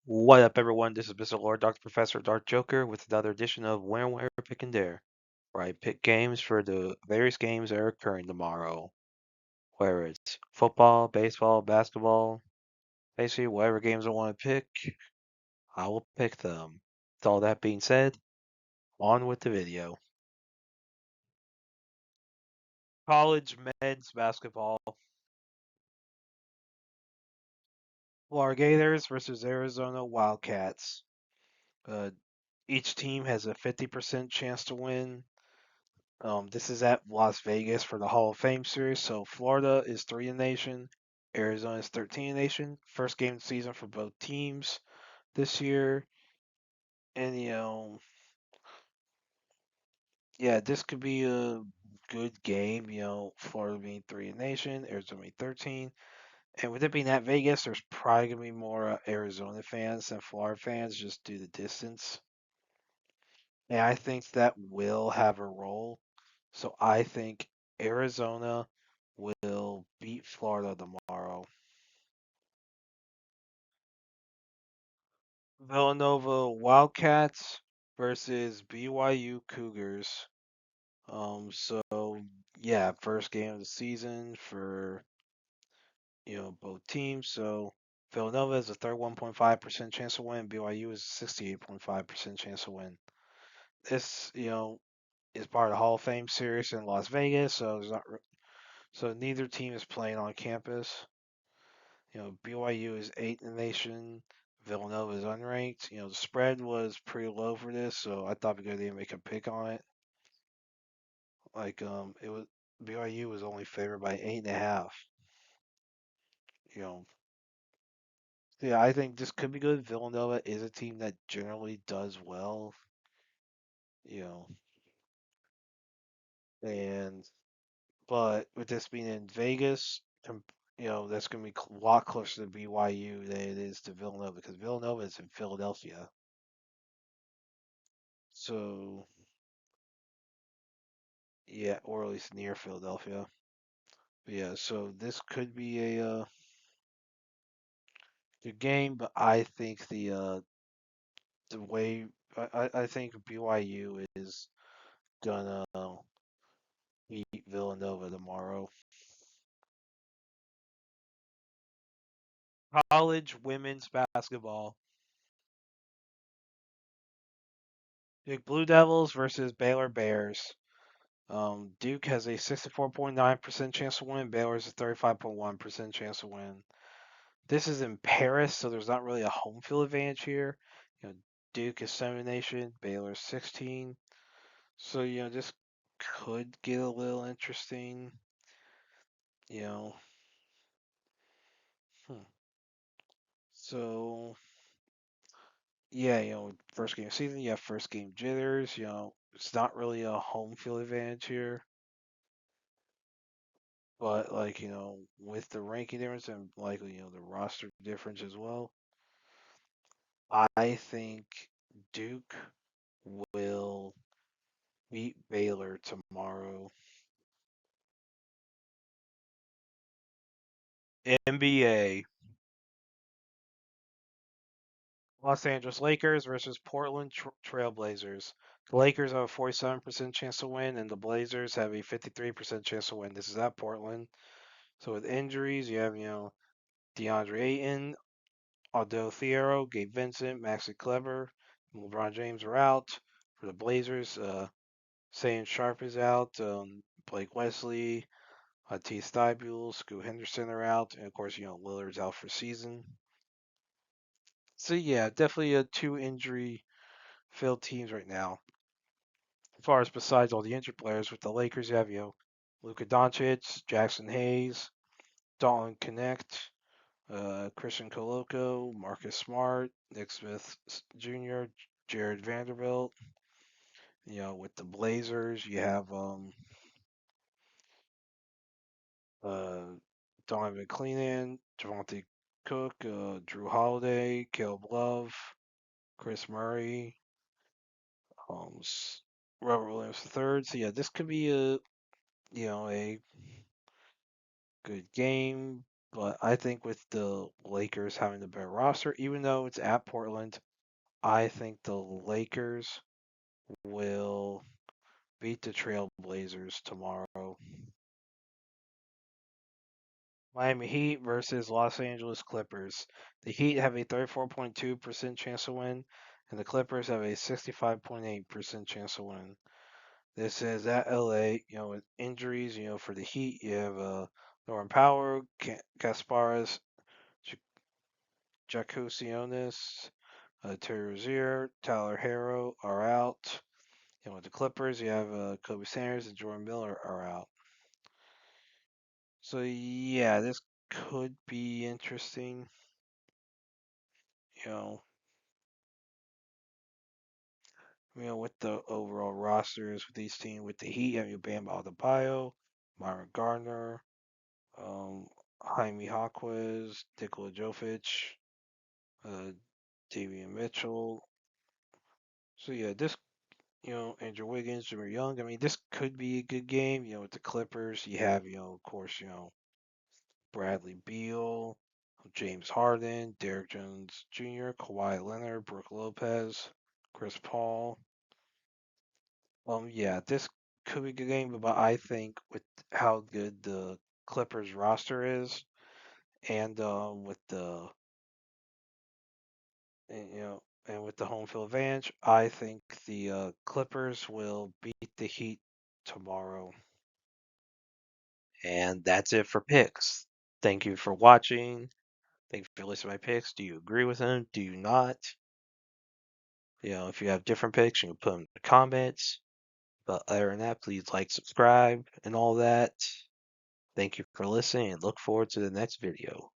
What up, everyone? This is Mr. Lord, Dr. Professor, Dark Joker, with another edition of When, Where, Pick, and Dare, where I pick games for the various games that are occurring tomorrow. Whether it's football, baseball, basketball, basically whatever games I want to pick, I will pick them. With all that being said, on with the video. College men's basketball. Florida Gators versus Arizona Wildcats. Uh, each team has a 50% chance to win. This is at Las Vegas for the Hall of Fame series. So Florida is 3 in the nation, Arizona is 13 in the nation. First game of the season for both teams this year. And, yeah, this could be a good game. Florida being 3 in the nation, Arizona being 13. And with it being at Vegas, there's probably going to be more Arizona fans than Florida fans just due to distance. And I think that will have a role. So I think Arizona will beat Florida tomorrow. Villanova Wildcats versus BYU Cougars. So yeah, first game of the season for both teams. So Villanova has a 31.5% chance to win. BYU is a 68.5% chance to win. This is part of the Hall of Fame series in Las Vegas, so neither team is playing on campus. BYU is 8th in the nation. Villanova is unranked. The spread was pretty low for this, so I thought we could even make a pick on it. It was BYU was only favored by 8.5. You know, yeah, I think this could be good. Villanova is a team that generally does well. You know, and but with this being in Vegas, that's going to be a lot closer to BYU than it is to Villanova because Villanova is in Philadelphia. So yeah, or at least near Philadelphia. But yeah, so this could be a good game, but I think the way I think BYU is gonna beat Villanova tomorrow. College women's basketball. Duke Blue Devils versus Baylor Bears. Duke has a 64.9% chance to win. Baylor has a 35.1% chance to win. This is in Paris, so there's not really a home field advantage here. Duke is 7 nation, Baylor 16. So, this could get a little interesting. You know, hmm. So, yeah, first game of season, you have first game jitters. It's not really a home field advantage here. But, with the ranking difference and likely, the roster difference as well, I think Duke will beat Baylor tomorrow. NBA. Los Angeles Lakers versus Portland Trailblazers. The Lakers have a 47% chance to win, and the Blazers have a 53% chance to win. This is at Portland. So with injuries, you have, DeAndre Ayton, Aldo Thiero, Gabe Vincent, Maxi Kleber, and LeBron James are out. For the Blazers, Saiyan Sharp is out. Blake Wesley, T. Stybule, Scoot Henderson are out. And of course, Lillard's out for season. So yeah, definitely a two injury filled teams right now. As far as besides all the injured players, with the Lakers, you have Luka Doncic, Jackson Hayes, Dalton Connect, Christian Coloco, Marcus Smart, Nick Smith Jr., Jared Vanderbilt. With the Blazers, you have uh, Donovan McClellan, Javante Cook, Drew Holiday, Caleb Love, Chris Murray, um, Robert Williams III. So yeah, this could be a good game. But I think with the Lakers having the better roster, even though it's at Portland, I think the Lakers will beat the Trailblazers tomorrow. Miami Heat versus Los Angeles Clippers. The Heat have a 34.2% chance to win, and the Clippers have a 65.8% chance to win. This is at LA, with injuries, for the Heat, you have Norman Powell, Gasparis, Jacusionis, Terry Rozier, Tyler Harrow are out. With the Clippers, you have Kobe Sanders and Jordan Miller are out. So yeah, this could be interesting. You know, with the overall rosters with these teams, with the Heat, you have Bam Adebayo, Myron Gardner, um, Jaime Jaquez, Nikola Jovic, uh, Davion Mitchell. So yeah, this Andrew Wiggins, Jimmy Young. I mean, this could be a good game. With the Clippers, you have of course, Bradley Beal, James Harden, Derrick Jones Jr., Kawhi Leonard, Brook Lopez, Chris Paul. Yeah, this could be a good game, but I think with how good the Clippers roster is, and with the and, and with the home field advantage, I think the Clippers will beat the Heat tomorrow. And that's it for picks. Thank you for watching. Thank you for listening to my picks. Do you agree with them? Do you not? If you have different picks, you can put them in the comments. But other than that, please like, subscribe, and all that. Thank you for listening, and look forward to the next video.